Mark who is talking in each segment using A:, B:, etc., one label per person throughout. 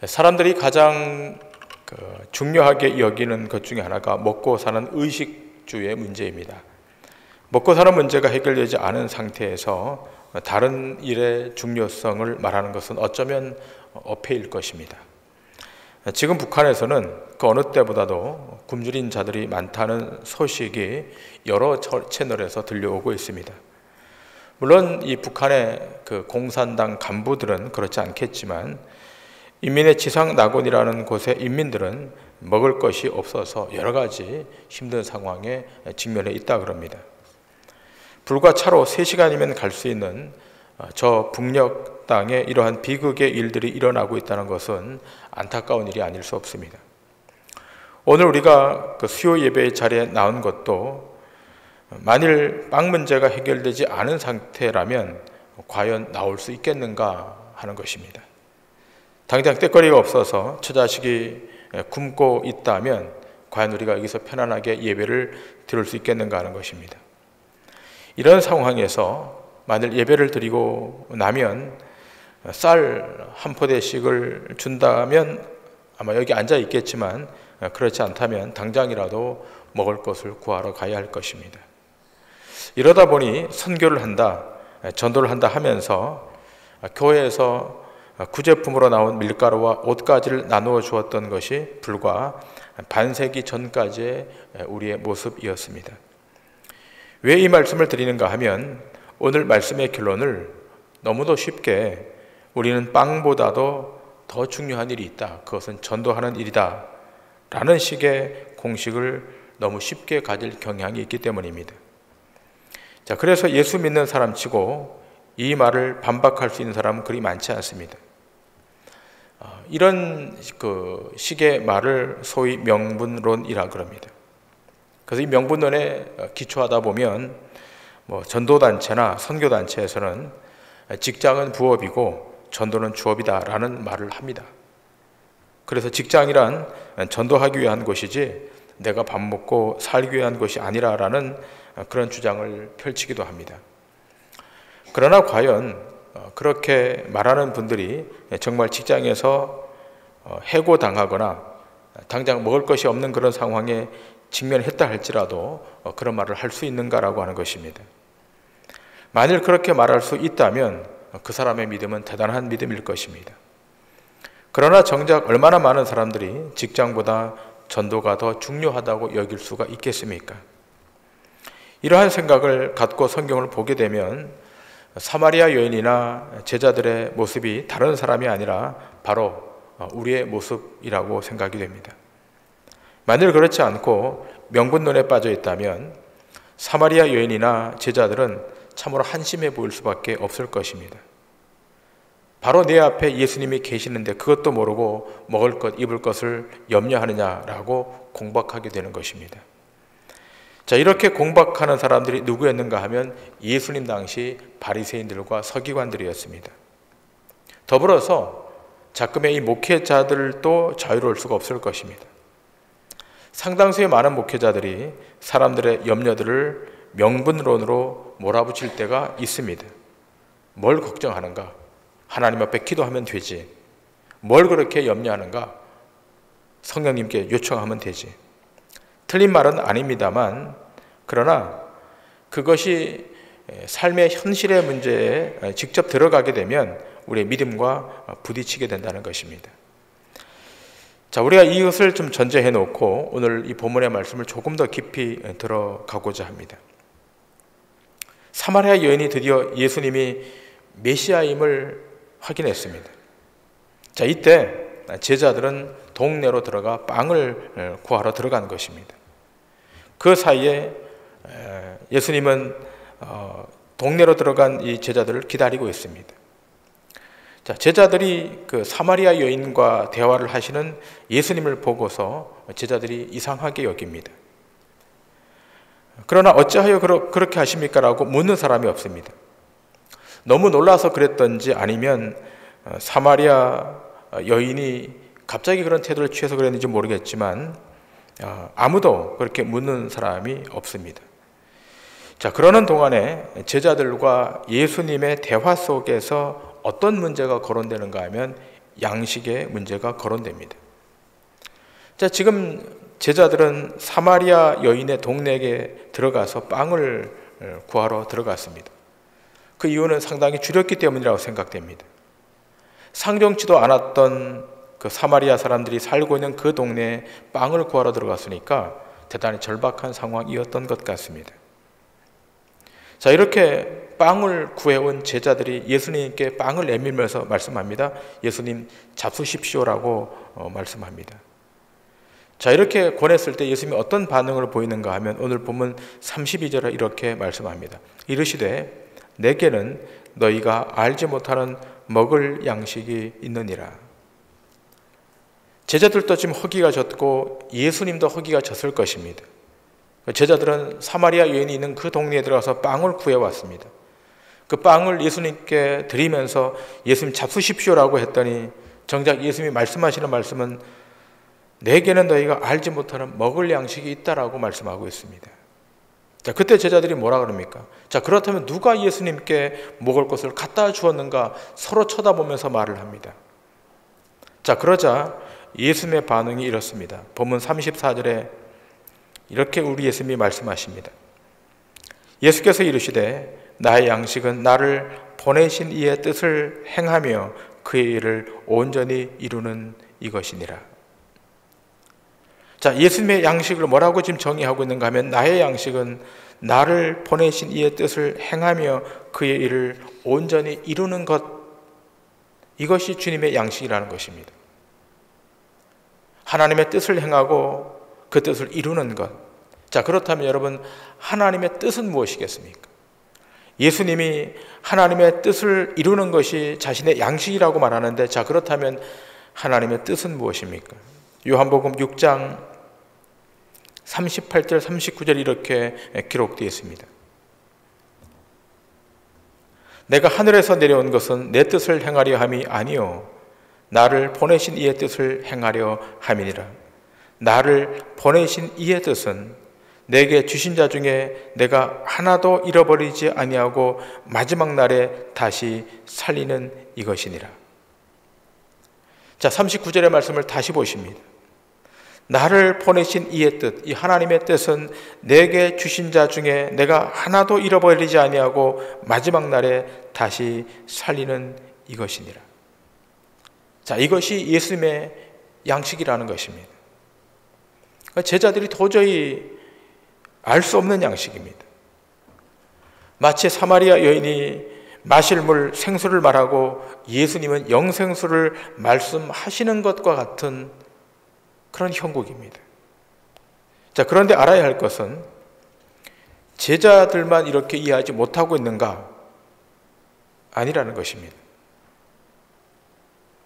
A: 사람들이 가장 중요하게 여기는 것 중에 하나가 먹고 사는 의식주의 문제입니다. 먹고 사는 문제가 해결되지 않은 상태에서 다른 일의 중요성을 말하는 것은 어쩌면 어폐일 것입니다. 지금 북한에서는 그 어느 때보다도 굶주린 자들이 많다는 소식이 여러 채널에서 들려오고 있습니다. 물론 이 북한의 그 공산당 간부들은 그렇지 않겠지만 인민의 지상 낙원이라는 곳의 인민들은 먹을 것이 없어서 여러 가지 힘든 상황에 직면해 있다 그럽니다. 불과 차로 3시간이면 갈 수 있는 저 북녘 땅에 이러한 비극의 일들이 일어나고 있다는 것은 안타까운 일이 아닐 수 없습니다. 오늘 우리가 그 수요 예배의 자리에 나온 것도 만일 빵 문제가 해결되지 않은 상태라면 과연 나올 수 있겠는가 하는 것입니다. 당장 떼거리가 없어서 처자식이 굶고 있다면 과연 우리가 여기서 편안하게 예배를 드릴 수 있겠는가 하는 것입니다. 이런 상황에서 만일 예배를 드리고 나면 쌀 한 포대씩을 준다면 아마 여기 앉아 있겠지만 그렇지 않다면 당장이라도 먹을 것을 구하러 가야 할 것입니다. 이러다 보니 선교를 한다, 전도를 한다 하면서 교회에서 구제품으로 나온 밀가루와 옷가지를 나누어 주었던 것이 불과 반세기 전까지의 우리의 모습이었습니다. 왜 이 말씀을 드리는가 하면 오늘 말씀의 결론을 너무도 쉽게 우리는 빵보다도 더 중요한 일이 있다, 그것은 전도하는 일이다 라는 식의 공식을 너무 쉽게 가질 경향이 있기 때문입니다. 자, 그래서 예수 믿는 사람 치고 이 말을 반박할 수 있는 사람은 그리 많지 않습니다. 이런 그 식의 말을 소위 명분론이라 그럽니다. 그래서 이 명분론에 기초하다 보면 전도단체나 선교단체에서는 직장은 부업이고 전도는 주업이다라는 말을 합니다. 그래서 직장이란 전도하기 위한 것이지 내가 밥 먹고 살기 위한 것이 아니라라는 그런 주장을 펼치기도 합니다. 그러나 과연 그렇게 말하는 분들이 정말 직장에서 해고당하거나 당장 먹을 것이 없는 그런 상황에 직면했다 할지라도 그런 말을 할 수 있는가라고 하는 것입니다. 만일 그렇게 말할 수 있다면 그 사람의 믿음은 대단한 믿음일 것입니다. 그러나 정작 얼마나 많은 사람들이 직장보다 전도가 더 중요하다고 여길 수가 있겠습니까? 이러한 생각을 갖고 성경을 보게 되면 사마리아 여인이나 제자들의 모습이 다른 사람이 아니라 바로 우리의 모습이라고 생각이 됩니다. 만일 그렇지 않고 명분론에 빠져 있다면 사마리아 여인이나 제자들은 참으로 한심해 보일 수밖에 없을 것입니다. 바로 내 앞에 예수님이 계시는데 그것도 모르고 먹을 것, 입을 것을 염려하느냐라고 공박하게 되는 것입니다. 자, 이렇게 공박하는 사람들이 누구였는가 하면 예수님 당시 바리새인들과 서기관들이었습니다. 더불어서 자금의 이 목회자들도 자유로울 수가 없을 것입니다. 상당수의 많은 목회자들이 사람들의 염려들을 명분론으로 몰아붙일 때가 있습니다. 뭘 걱정하는가? 하나님 앞에 기도하면 되지. 뭘 그렇게 염려하는가? 성령님께 요청하면 되지. 틀린 말은 아닙니다만 그러나 그것이 삶의 현실의 문제에 직접 들어가게 되면 우리의 믿음과 부딪히게 된다는 것입니다. 자, 우리가 이것을 좀 전제해 놓고 오늘 이 본문의 말씀을 조금 더 깊이 들어가고자 합니다. 사마리아 여인이 드디어 예수님이 메시아임을 확인했습니다. 자, 이때 제자들은 동네로 들어가 빵을 구하러 들어간 것입니다. 그 사이에 예수님은 동네로 들어간 이 제자들을 기다리고 있습니다. 자, 제자들이 그 사마리아 여인과 대화를 하시는 예수님을 보고서 제자들이 이상하게 여깁니다. 그러나 어찌하여 그렇게 하십니까? 라고 묻는 사람이 없습니다. 너무 놀라서 그랬던지 아니면 사마리아 여인이 갑자기 그런 태도를 취해서 그랬는지 모르겠지만 아무도 그렇게 묻는 사람이 없습니다. 자, 그러는 동안에 제자들과 예수님의 대화 속에서 어떤 문제가 거론되는가 하면 양식의 문제가 거론됩니다. 자, 지금 제자들은 사마리아 여인의 동네에 들어가서 빵을 구하러 들어갔습니다. 그 이유는 상당히 줄였기 때문이라고 생각됩니다. 상정치도 않았던 그 사마리아 사람들이 살고 있는 그 동네에 빵을 구하러 들어갔으니까 대단히 절박한 상황이었던 것 같습니다. 자, 이렇게 빵을 구해온 제자들이 예수님께 빵을 내밀면서 말씀합니다. 예수님 잡수십시오라고 말씀합니다. 자, 이렇게 권했을 때 예수님이 어떤 반응을 보이는가 하면 오늘 본문 32절에 이렇게 말씀합니다. 이르시되 내게는 너희가 알지 못하는 먹을 양식이 있느니라. 제자들도 지금 허기가 졌고 예수님도 허기가 졌을 것입니다. 제자들은 사마리아 여인이 있는 그 동네에 들어가서 빵을 구해왔습니다. 그 빵을 예수님께 드리면서 예수님 잡수십시오라고 했더니 정작 예수님이 말씀하시는 말씀은 내게는 너희가 알지 못하는 먹을 양식이 있다라고 말씀하고 있습니다. 자, 그때 제자들이 뭐라 그럽니까? 자, 그렇다면 누가 예수님께 먹을 것을 갖다 주었는가 서로 쳐다보면서 말을 합니다. 자, 그러자 예수님의 반응이 이렇습니다. 본문 34절에 이렇게 우리 예수님이 말씀하십니다. 예수께서 이르시되 나의 양식은 나를 보내신 이의 뜻을 행하며 그의 일을 온전히 이루는 이것이니라. 자, 예수님의 양식을 뭐라고 지금 정의하고 있는가 하면 나의 양식은 나를 보내신 이의 뜻을 행하며 그의 일을 온전히 이루는 것, 이것이 주님의 양식이라는 것입니다. 하나님의 뜻을 행하고 그 뜻을 이루는 것. 자, 그렇다면 여러분, 하나님의 뜻은 무엇이겠습니까? 예수님이 하나님의 뜻을 이루는 것이 자신의 양식이라고 말하는데, 자, 그렇다면 하나님의 뜻은 무엇입니까? 요한복음 6장 38절 39절 이렇게 기록되어 있습니다. 내가 하늘에서 내려온 것은 내 뜻을 행하려 함이 아니요 나를 보내신 이의 뜻을 행하려 함이니라. 나를 보내신 이의 뜻은 내게 주신 자 중에 내가 하나도 잃어버리지 아니하고 마지막 날에 다시 살리는 이것이니라. 자, 39절의 말씀을 다시 보십니다. 나를 보내신 이의 뜻, 이 하나님의 뜻은 내게 주신 자 중에 내가 하나도 잃어버리지 아니하고 마지막 날에 다시 살리는 이것이니라. 자, 이것이 예수님의 양식이라는 것입니다. 제자들이 도저히 알 수 없는 양식입니다. 마치 사마리아 여인이 마실 물, 생수를 말하고 예수님은 영생수를 말씀하시는 것과 같은 그런 형국입니다. 자, 그런데 알아야 할 것은 제자들만 이렇게 이해하지 못하고 있는가? 아니라는 것입니다.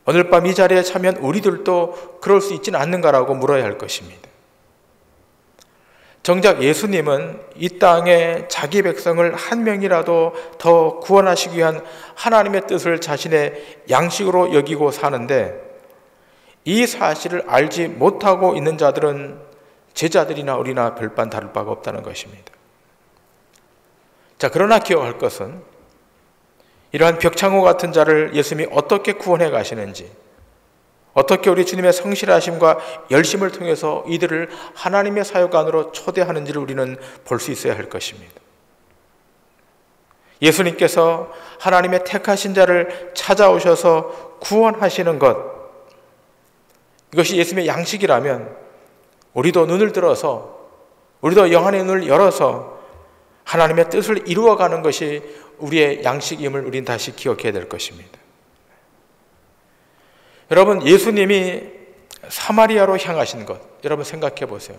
A: 오늘 밤 이 자리에 참여한 우리들도 그럴 수 있지는 않는가라고 물어야 할 것입니다. 정작 예수님은 이 땅에 자기 백성을 한 명이라도 더 구원하시기 위한 하나님의 뜻을 자신의 양식으로 여기고 사는데, 이 사실을 알지 못하고 있는 자들은 제자들이나 우리나 별반 다를 바가 없다는 것입니다. 자, 그러나 기억할 것은 이러한 벽창호 같은 자를 예수님이 어떻게 구원해 가시는지, 어떻게 우리 주님의 성실하심과 열심을 통해서 이들을 하나님의 사역 안으로 초대하는지를 우리는 볼 수 있어야 할 것입니다. 예수님께서 하나님의 택하신 자를 찾아오셔서 구원하시는 것, 이것이 예수님의 양식이라면 우리도 눈을 들어서, 우리도 영안의 눈을 열어서 하나님의 뜻을 이루어가는 것이 우리의 양식임을 우리는 다시 기억해야 될 것입니다. 여러분, 예수님이 사마리아로 향하신 것, 여러분 생각해 보세요.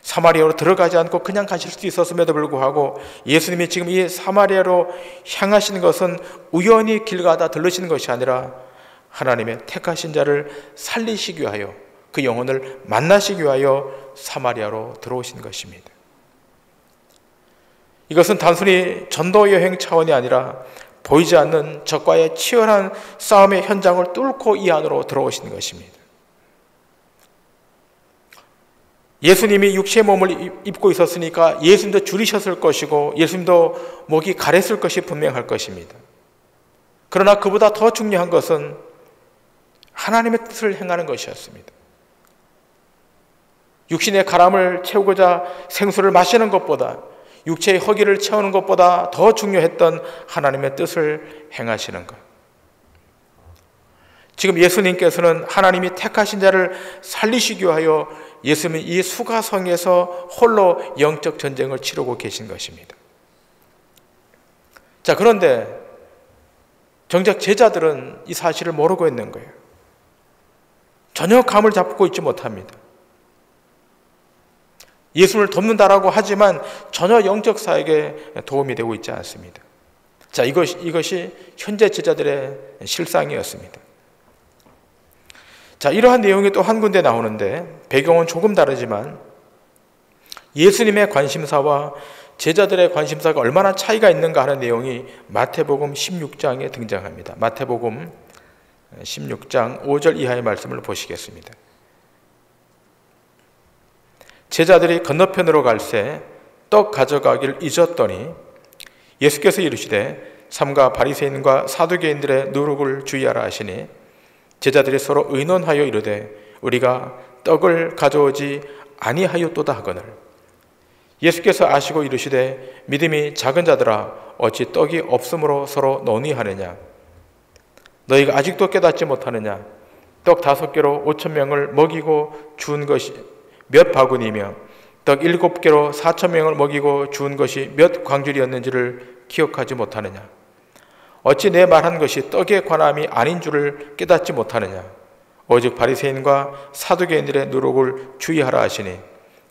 A: 사마리아로 들어가지 않고 그냥 가실 수도 있었음에도 불구하고 예수님이 지금 이 사마리아로 향하신 것은 우연히 길 가다 들르시는 것이 아니라 하나님의 택하신 자를 살리시기 위하여, 그 영혼을 만나시기 위하여 사마리아로 들어오신 것입니다. 이것은 단순히 전도 여행 차원이 아니라 보이지 않는 적과의 치열한 싸움의 현장을 뚫고 이 안으로 들어오신 것입니다. 예수님이 육체의 몸을 입고 있었으니까 예수님도 줄이셨을 것이고 예수님도 목이 가랬을 것이 분명할 것입니다. 그러나 그보다 더 중요한 것은 하나님의 뜻을 행하는 것이었습니다. 육신의 가람을 채우고자 생수를 마시는 것보다, 육체의 허기를 채우는 것보다 더 중요했던 하나님의 뜻을 행하시는 것. 지금 예수님께서는 하나님이 택하신 자를 살리시기 위하여 예수님이 이 수가성에서 홀로 영적 전쟁을 치르고 계신 것입니다. 자, 그런데 정작 제자들은 이 사실을 모르고 있는 거예요. 전혀 감을 잡고 있지 못합니다. 예수를 돕는다라고 하지만 전혀 영적 사역에 도움이 되고 있지 않습니다. 자, 이것이 현재 제자들의 실상이었습니다. 자, 이러한 내용이 또 한 군데 나오는데 배경은 조금 다르지만 예수님의 관심사와 제자들의 관심사가 얼마나 차이가 있는가 하는 내용이 마태복음 16장에 등장합니다. 마태복음 16장 5절 이하의 말씀을 보시겠습니다. 제자들이 건너편으로 갈새 떡 가져가기를 잊었더니 예수께서 이르시되 삼가 바리새인과 사두개인들의 누룩을 주의하라 하시니 제자들이 서로 의논하여 이르되 우리가 떡을 가져오지 아니하였도다 하거늘 예수께서 아시고 이르시되 믿음이 작은 자들아 어찌 떡이 없으므로 서로 논의하느냐 너희가 아직도 깨닫지 못하느냐 떡 5개로 5,000명을 먹이고 준 것이 몇 바구니며 떡 7개로 4,000명을 먹이고 준 것이 몇 광줄이었는지를 기억하지 못하느냐 어찌 내 말한 것이 떡에 관함이 아닌 줄을 깨닫지 못하느냐 오직 바리새인과 사두개인들의 누룩을 주의하라 하시니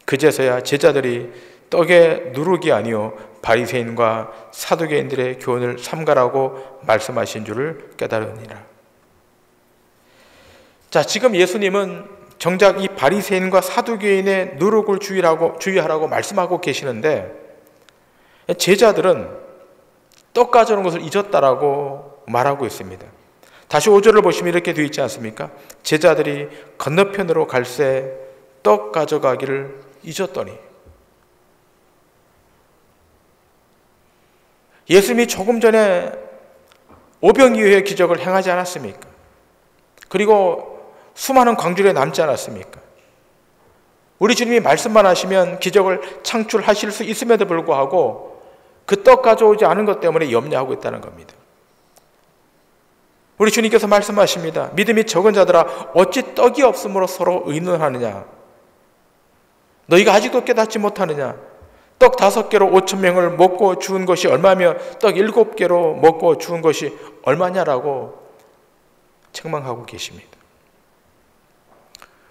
A: 그제서야 제자들이 떡의 누룩이 아니요 바리새인과 사두개인들의 교훈을 삼가라고 말씀하신 줄을 깨달으니라. 자, 지금 예수님은 정작 이 바리새인과 사두개인의 누룩을 주의하라고 말씀하고 계시는데 제자들은 떡 가져오는 것을 잊었다라고 말하고 있습니다. 다시 5절을 보시면 이렇게 되어 있지 않습니까? 제자들이 건너편으로 갈새 떡 가져가기를 잊었더니 예수님이 조금 전에 오병이어의 기적을 행하지 않았습니까? 그리고 수많은 광주리에 남지 않았습니까? 우리 주님이 말씀만 하시면 기적을 창출하실 수 있음에도 불구하고 그 떡 가져오지 않은 것 때문에 염려하고 있다는 겁니다. 우리 주님께서 말씀하십니다. 믿음이 적은 자들아 어찌 떡이 없으므로 서로 의논하느냐 너희가 아직도 깨닫지 못하느냐 떡 5개로 5,000명을 먹고 죽은 것이 얼마며 떡 7개로 먹고 죽은 것이 얼마냐라고 책망하고 계십니다.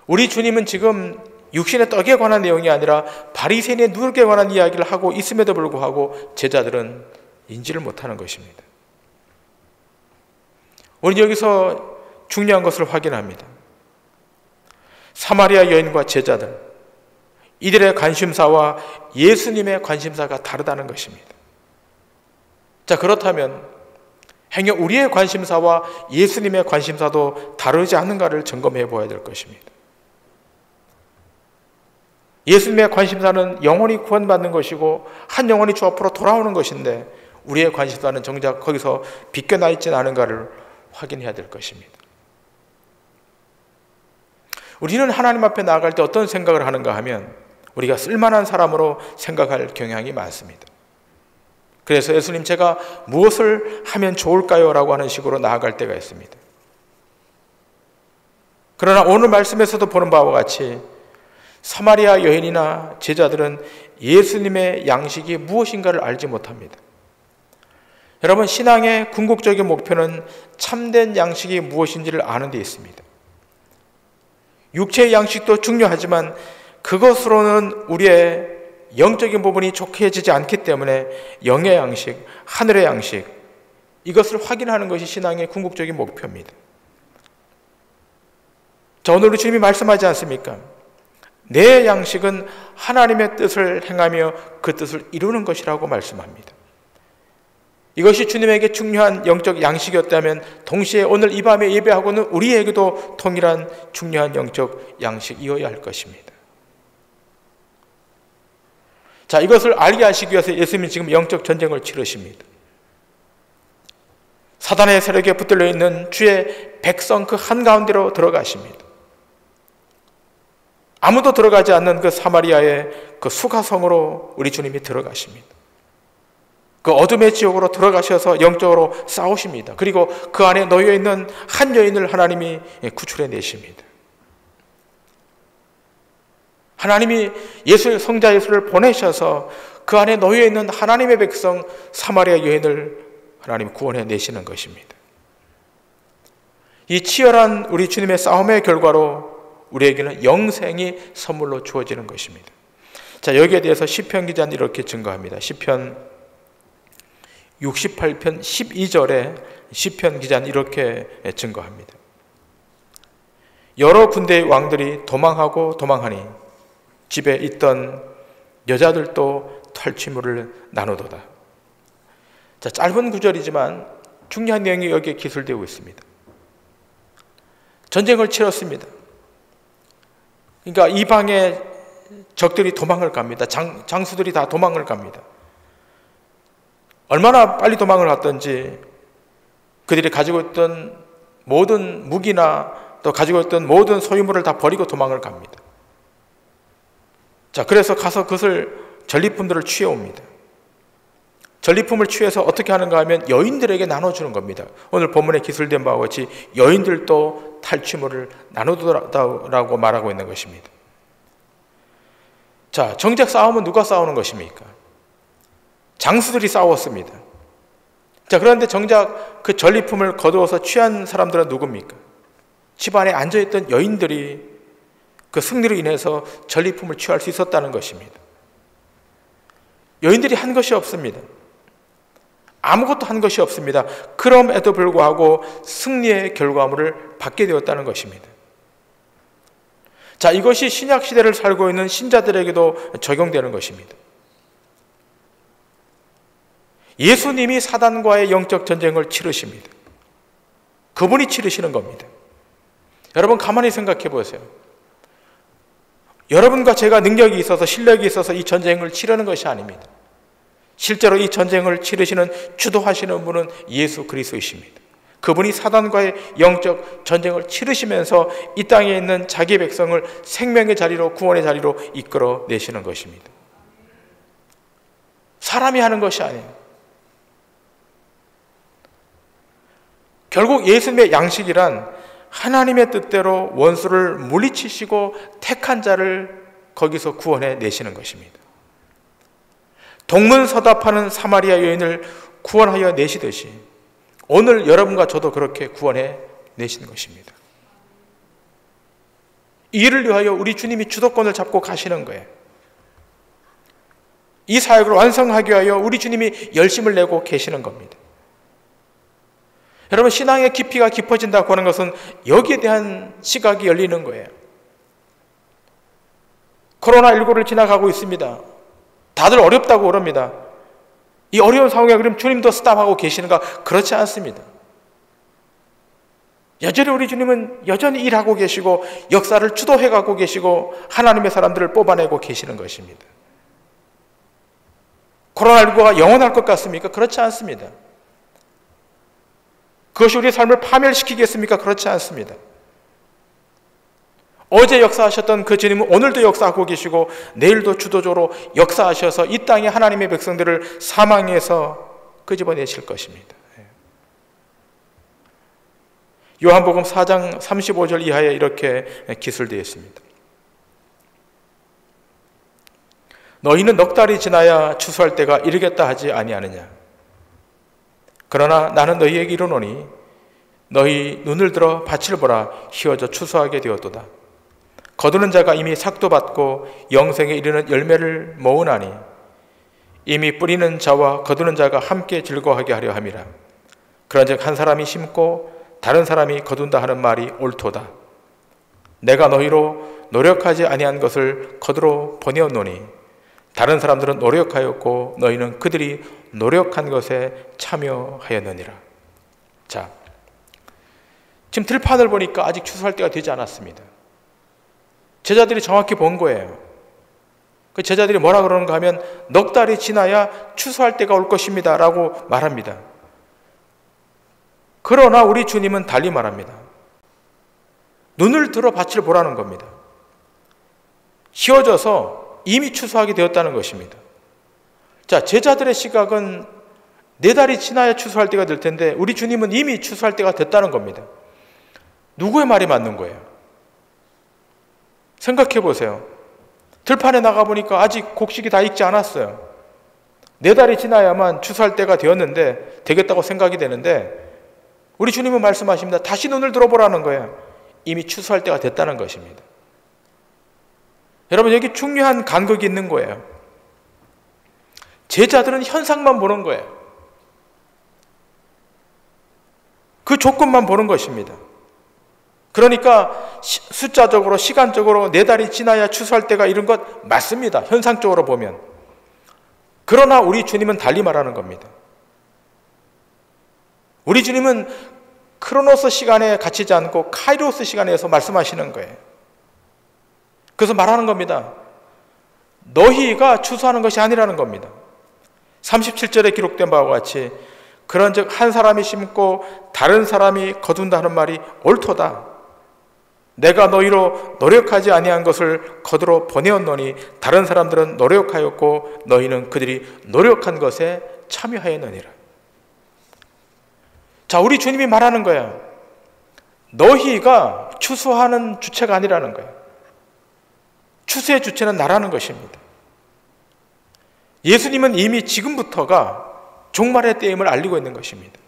A: 우리 주님은 지금 육신의 떡에 관한 내용이 아니라 바리새인의 누룩에 관한 이야기를 하고 있음에도 불구하고 제자들은 인지를 못하는 것입니다. 우리는 여기서 중요한 것을 확인합니다. 사마리아 여인과 제자들, 이들의 관심사와 예수님의 관심사가 다르다는 것입니다. 자, 그렇다면 행여 우리의 관심사와 예수님의 관심사도 다르지 않는가를 점검해 보아야 될 것입니다. 예수님의 관심사는 영혼이 구원받는 것이고 한 영혼이 주 앞으로 돌아오는 것인데 우리의 관심사는 정작 거기서 비껴나 있지는 않은가를 확인해야 될 것입니다. 우리는 하나님 앞에 나아갈 때 어떤 생각을 하는가 하면 우리가 쓸만한 사람으로 생각할 경향이 많습니다. 그래서 예수님 제가 무엇을 하면 좋을까요? 라고 하는 식으로 나아갈 때가 있습니다. 그러나 오늘 말씀에서도 보는 바와 같이 사마리아 여인이나 제자들은 예수님의 양식이 무엇인가를 알지 못합니다. 여러분, 신앙의 궁극적인 목표는 참된 양식이 무엇인지를 아는 데 있습니다. 육체의 양식도 중요하지만 그것으로는 우리의 영적인 부분이 족해지지 않기 때문에 영의 양식, 하늘의 양식, 이것을 확인하는 것이 신앙의 궁극적인 목표입니다. 자, 오늘 우리 주님이 말씀하지 않습니까? 내 양식은 하나님의 뜻을 행하며 그 뜻을 이루는 것이라고 말씀합니다. 이것이 주님에게 중요한 영적 양식이었다면 동시에 오늘 이 밤에 예배하고는 우리에게도 동일한 중요한 영적 양식이어야 할 것입니다. 자, 이것을 알게 하시기 위해서 예수님이 지금 영적 전쟁을 치르십니다. 사단의 세력에 붙들려 있는 주의 백성 그 한가운데로 들어가십니다. 아무도 들어가지 않는 그 사마리아의 그 수가성으로 우리 주님이 들어가십니다. 그 어둠의 지옥으로 들어가셔서 영적으로 싸우십니다. 그리고 그 안에 놓여 있는 한 여인을 하나님이 구출해 내십니다. 하나님이 성자 예수를 보내셔서 그 안에 놓여 있는 하나님의 백성 사마리아 여인을 하나님이 구원해 내시는 것입니다. 이 치열한 우리 주님의 싸움의 결과로 우리에게는 영생이 선물로 주어지는 것입니다. 자, 여기에 대해서 시편 기자는 이렇게 증거합니다. 시편 68편 12절에 시편 기자는 이렇게 증거합니다. 여러 군대의 왕들이 도망하고 도망하니 집에 있던 여자들도 탈취물을 나누도다. 자, 짧은 구절이지만 중요한 내용이 여기에 기술되고 있습니다. 전쟁을 치렀습니다. 그러니까 이방의 적들이 도망을 갑니다. 장수들이 다 도망을 갑니다. 얼마나 빨리 도망을 갔던지 그들이 가지고 있던 모든 무기나 또 가지고 있던 모든 소유물을 다 버리고 도망을 갑니다. 자, 그래서 가서 그것을 전리품들을 취해옵니다. 전리품을 취해서 어떻게 하는가 하면 여인들에게 나눠주는 겁니다. 오늘 본문에 기술된 바와 같이 여인들도 탈취물을 나누더라고 말하고 있는 것입니다. 자, 정작 싸움은 누가 싸우는 것입니까? 장수들이 싸웠습니다. 자, 그런데 정작 그 전리품을 거두어서 취한 사람들은 누굽니까? 집안에 앉아있던 여인들이 그 승리로 인해서 전리품을 취할 수 있었다는 것입니다. 여인들이 한 것이 없습니다. 아무것도 한 것이 없습니다. 그럼에도 불구하고 승리의 결과물을 받게 되었다는 것입니다. 자, 이것이 신약 시대를 살고 있는 신자들에게도 적용되는 것입니다. 예수님이 사단과의 영적 전쟁을 치르십니다. 그분이 치르시는 겁니다. 여러분 가만히 생각해 보세요. 여러분과 제가 능력이 있어서 실력이 있어서 이 전쟁을 치르는 것이 아닙니다. 실제로 이 전쟁을 치르시는 주도하시는 분은 예수 그리스도이십니다. 그분이 사단과의 영적 전쟁을 치르시면서 이 땅에 있는 자기 백성을 생명의 자리로 구원의 자리로 이끌어 내시는 것입니다. 사람이 하는 것이 아니에요. 결국 예수님의 양식이란 하나님의 뜻대로 원수를 물리치시고 택한 자를 거기서 구원해 내시는 것입니다. 동문서답하는 사마리아 여인을 구원하여 내시듯이 오늘 여러분과 저도 그렇게 구원해 내시는 것입니다. 이를 위하여 우리 주님이 주도권을 잡고 가시는 거예요. 이 사역을 완성하기 위하여 우리 주님이 열심을 내고 계시는 겁니다. 여러분, 신앙의 깊이가 깊어진다고 하는 것은 여기에 대한 시각이 열리는 거예요. 코로나19를 지나가고 있습니다. 다들 어렵다고 그럽니다. 이 어려운 상황에 그럼 주님도 스탑하고 계시는가? 그렇지 않습니다. 여전히 우리 주님은 여전히 일하고 계시고 역사를 주도해가고 계시고 하나님의 사람들을 뽑아내고 계시는 것입니다. 코로나19가 영원할 것 같습니까? 그렇지 않습니다. 그것이 우리의 삶을 파멸시키겠습니까? 그렇지 않습니다. 어제 역사하셨던 그 주님은 오늘도 역사하고 계시고 내일도 주도적으로 역사하셔서 이 땅의 하나님의 백성들을 사망에서 끄집어내실 것입니다. 요한복음 4장 35절 이하에 이렇게 기술되어 있습니다. 너희는 넉 달이 지나야 추수할 때가 이르겠다 하지 아니하느냐. 그러나 나는 너희에게 이르노니 너희 눈을 들어 밭을 보라. 희어져 추수하게 되었도다. 거두는 자가 이미 삭도 받고 영생에 이르는 열매를 모으나니 이미 뿌리는 자와 거두는 자가 함께 즐거워하게 하려 함이라. 그런즉 한 사람이 심고 다른 사람이 거둔다 하는 말이 옳도다. 내가 너희로 노력하지 아니한 것을 거두러 보내었노니 다른 사람들은 노력하였고 너희는 그들이 노력한 것에 참여하였느니라. 자, 지금 들판을 보니까 아직 추수할 때가 되지 않았습니다. 제자들이 정확히 본 거예요. 그 제자들이 뭐라 그러는가 하면 넉 달이 지나야 추수할 때가 올 것입니다 라고 말합니다. 그러나 우리 주님은 달리 말합니다. 눈을 들어 밭을 보라는 겁니다. 씌워져서 이미 추수하게 되었다는 것입니다. 자, 제자들의 시각은 4달이 지나야 추수할 때가 될 텐데 우리 주님은 이미 추수할 때가 됐다는 겁니다. 누구의 말이 맞는 거예요? 생각해 보세요. 들판에 나가보니까 아직 곡식이 다 익지 않았어요. 4달이 지나야만 추수할 때가 되겠다고 생각이 되는데 우리 주님은 말씀하십니다. 다시 눈을 들어보라는 거예요. 이미 추수할 때가 됐다는 것입니다. 여러분, 여기 중요한 간극이 있는 거예요. 제자들은 현상만 보는 거예요. 그 조건만 보는 것입니다. 그러니까 숫자적으로 시간적으로 4달이 지나야 추수할 때가 이른 것 맞습니다. 현상적으로 보면. 그러나 우리 주님은 달리 말하는 겁니다. 우리 주님은 크로노스 시간에 갇히지 않고 카이로스 시간에서 말씀하시는 거예요. 그래서 말하는 겁니다. 너희가 추수하는 것이 아니라는 겁니다. 37절에 기록된 바와 같이 그런즉 한 사람이 심고 다른 사람이 거둔다는 말이 옳도다. 내가 너희로 노력하지 아니한 것을 거두러 보내었노니 다른 사람들은 노력하였고 너희는 그들이 노력한 것에 참여하였느니라. 자, 우리 주님이 말하는 거야. 너희가 추수하는 주체가 아니라는 거야. 추수의 주체는 나라는 것입니다. 예수님은 이미 지금부터가 종말의 때임을 알리고 있는 것입니다.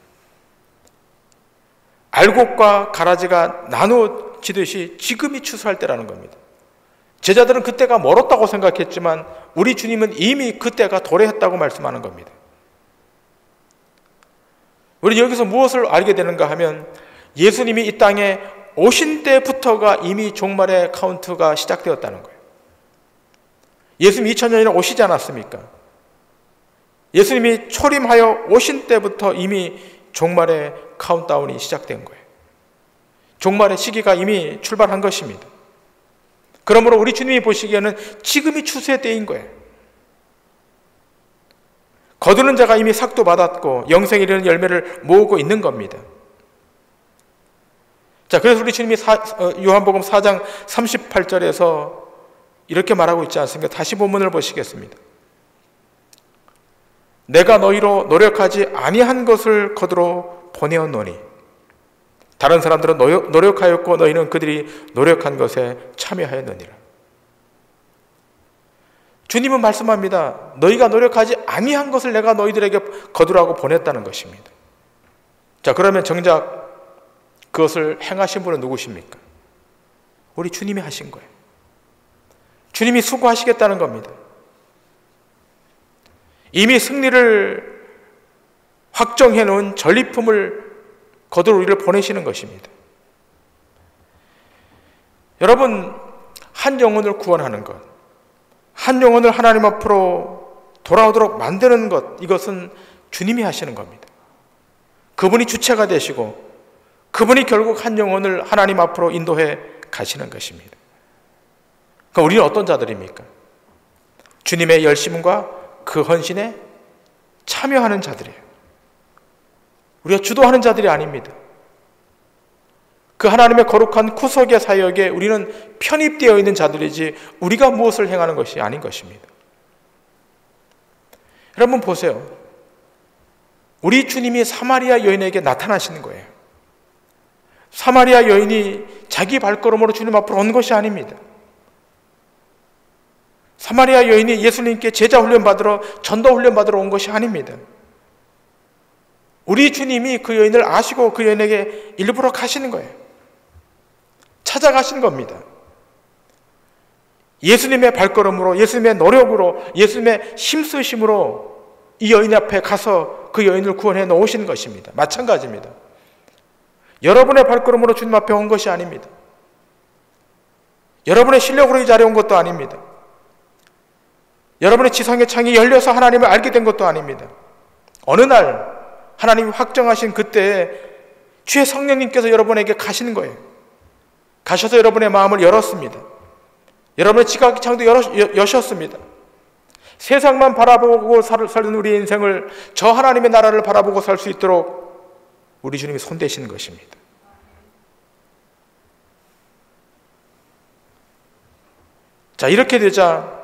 A: 알곡과 가라지가 나누어지듯이 지금이 추수할 때라는 겁니다. 제자들은 그때가 멀었다고 생각했지만 우리 주님은 이미 그때가 도래했다고 말씀하는 겁니다. 우리 여기서 무엇을 알게 되는가 하면 예수님이 이 땅에 오신 때부터가 이미 종말의 카운트가 시작되었다는 거예요. 예수님 2000년 전에 오시지 않았습니까? 예수님이 초림하여 오신 때부터 이미 종말의 카운트다운이 시작된 거예요. 종말의 시기가 이미 출발한 것입니다. 그러므로 우리 주님이 보시기에는 지금이 추수의 때인 거예요. 거두는 자가 이미 삭도 받았고 영생에 이르는 열매를 모으고 있는 겁니다. 자, 그래서 우리 주님이 요한복음 4장 38절에서 이렇게 말하고 있지 않습니까? 다시 본문을 보시겠습니다. 내가 너희로 노력하지 아니한 것을 거두러 보내었노니 다른 사람들은 노력하였고 너희는 그들이 노력한 것에 참여하였느니라. 주님은 말씀합니다. 너희가 노력하지 아니한 것을 내가 너희들에게 거두라고 보냈다는 것입니다. 자, 그러면 정작 그것을 행하신 분은 누구십니까? 우리 주님이 하신 거예요. 주님이 수고하시겠다는 겁니다. 이미 승리를 확정해 놓은 전리품을 거두러 우리를 보내시는 것입니다. 여러분, 한 영혼을 구원하는 것, 한 영혼을 하나님 앞으로 돌아오도록 만드는 것, 이것은 주님이 하시는 겁니다. 그분이 주체가 되시고 그분이 결국 한 영혼을 하나님 앞으로 인도해 가시는 것입니다. 그러니까 우리는 어떤 자들입니까? 주님의 열심과 그 헌신에 참여하는 자들이에요. 우리가 주도하는 자들이 아닙니다. 그 하나님의 거룩한 구속의 사역에 우리는 편입되어 있는 자들이지 우리가 무엇을 행하는 것이 아닌 것입니다. 여러분 보세요. 우리 주님이 사마리아 여인에게 나타나시는 거예요. 사마리아 여인이 자기 발걸음으로 주님 앞으로 온 것이 아닙니다. 사마리아 여인이 예수님께 제자 훈련 받으러, 전도 훈련 받으러 온 것이 아닙니다. 우리 주님이 그 여인을 아시고 그 여인에게 일부러 가시는 거예요. 찾아가신 겁니다. 예수님의 발걸음으로, 예수님의 노력으로, 예수님의 힘쓰심으로 이 여인 앞에 가서 그 여인을 구원해 놓으시는 것입니다. 마찬가지입니다. 여러분의 발걸음으로 주님 앞에 온 것이 아닙니다. 여러분의 실력으로 이 자리에 온 것도 아닙니다. 여러분의 지성의 창이 열려서 하나님을 알게 된 것도 아닙니다. 어느 날 하나님이 확정하신 그때에 주의 성령님께서 여러분에게 가시는 거예요. 가셔서 여러분의 마음을 열었습니다. 여러분의 지각의 창도 여셨습니다. 세상만 바라보고 살던 우리의 인생을 저 하나님의 나라를 바라보고 살 수 있도록 우리 주님이 손대신 것입니다. 자, 이렇게 되자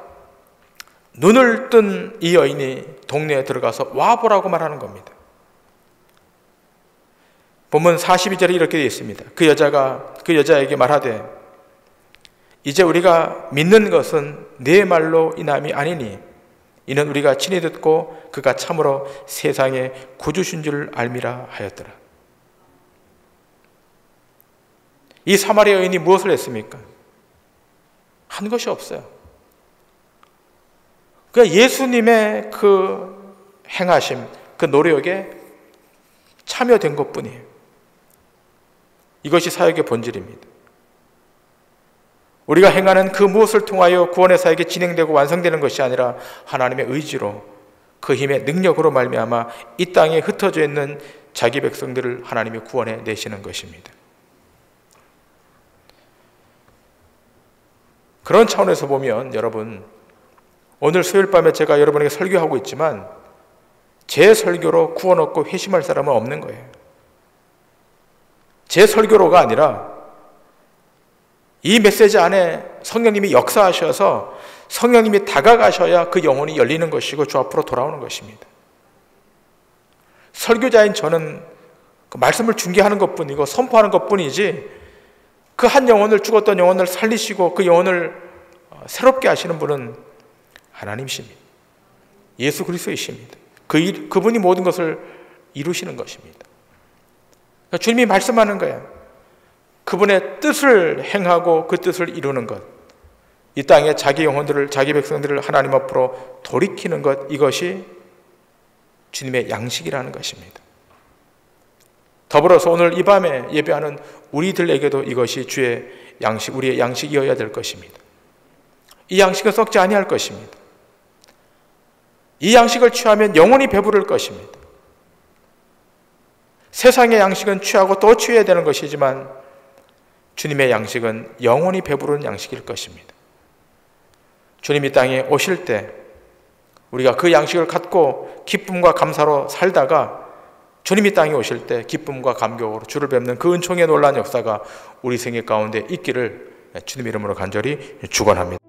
A: 눈을 뜬 이 여인이 동네에 들어가서 와보라고 말하는 겁니다. 본문 42절에 이렇게 되어 있습니다. 그 여자에게 말하되 이제 우리가 믿는 것은 네 말로 인함이 아니니 이는 우리가 친히 듣고 그가 참으로 세상의 구주신 줄 알미라 하였더라. 이 사마리아 여인이 무엇을 했습니까? 한 것이 없어요. 그러니까 예수님의 그 행하심, 그 노력에 참여된 것뿐이에요. 이것이 사역의 본질입니다. 우리가 행하는 그 무엇을 통하여 구원의 사역이 진행되고 완성되는 것이 아니라 하나님의 의지로 그 힘의 능력으로 말미암아 이 땅에 흩어져 있는 자기 백성들을 하나님이 구원해 내시는 것입니다. 그런 차원에서 보면 여러분, 오늘 수요일 밤에 제가 여러분에게 설교하고 있지만 제 설교로 구원 얻고 회심할 사람은 없는 거예요. 제 설교로가 아니라 이 메시지 안에 성령님이 역사하셔서 성령님이 다가가셔야 그 영혼이 열리는 것이고 주 앞으로 돌아오는 것입니다. 설교자인 저는 그 말씀을 중개하는 것뿐이고 선포하는 것뿐이지 그 한 영혼을, 죽었던 영혼을 살리시고 그 영혼을 새롭게 하시는 분은 하나님이십니다. 예수 그리스도이십니다. 그분이 모든 것을 이루시는 것입니다. 그러니까 주님이 말씀하는 거예요. 그분의 뜻을 행하고 그 뜻을 이루는 것, 이 땅에 자기 영혼들을, 자기 백성들을 하나님 앞으로 돌이키는 것, 이것이 주님의 양식이라는 것입니다. 더불어서 오늘 이 밤에 예배하는 우리들에게도 이것이 주의 양식, 우리의 양식이어야 될 것입니다. 이 양식은 썩지 아니할 것입니다. 이 양식을 취하면 영원히 배부를 것입니다. 세상의 양식은 취하고 또 취해야 되는 것이지만 주님의 양식은 영원히 배부른 양식일 것입니다. 주님이 땅에 오실 때 우리가 그 양식을 갖고 기쁨과 감사로 살다가 주님이 땅에 오실 때 기쁨과 감격으로 주를 뵙는 그 은총의 놀라운 역사가 우리 생애 가운데 있기를 주님 이름으로 간절히 축원합니다.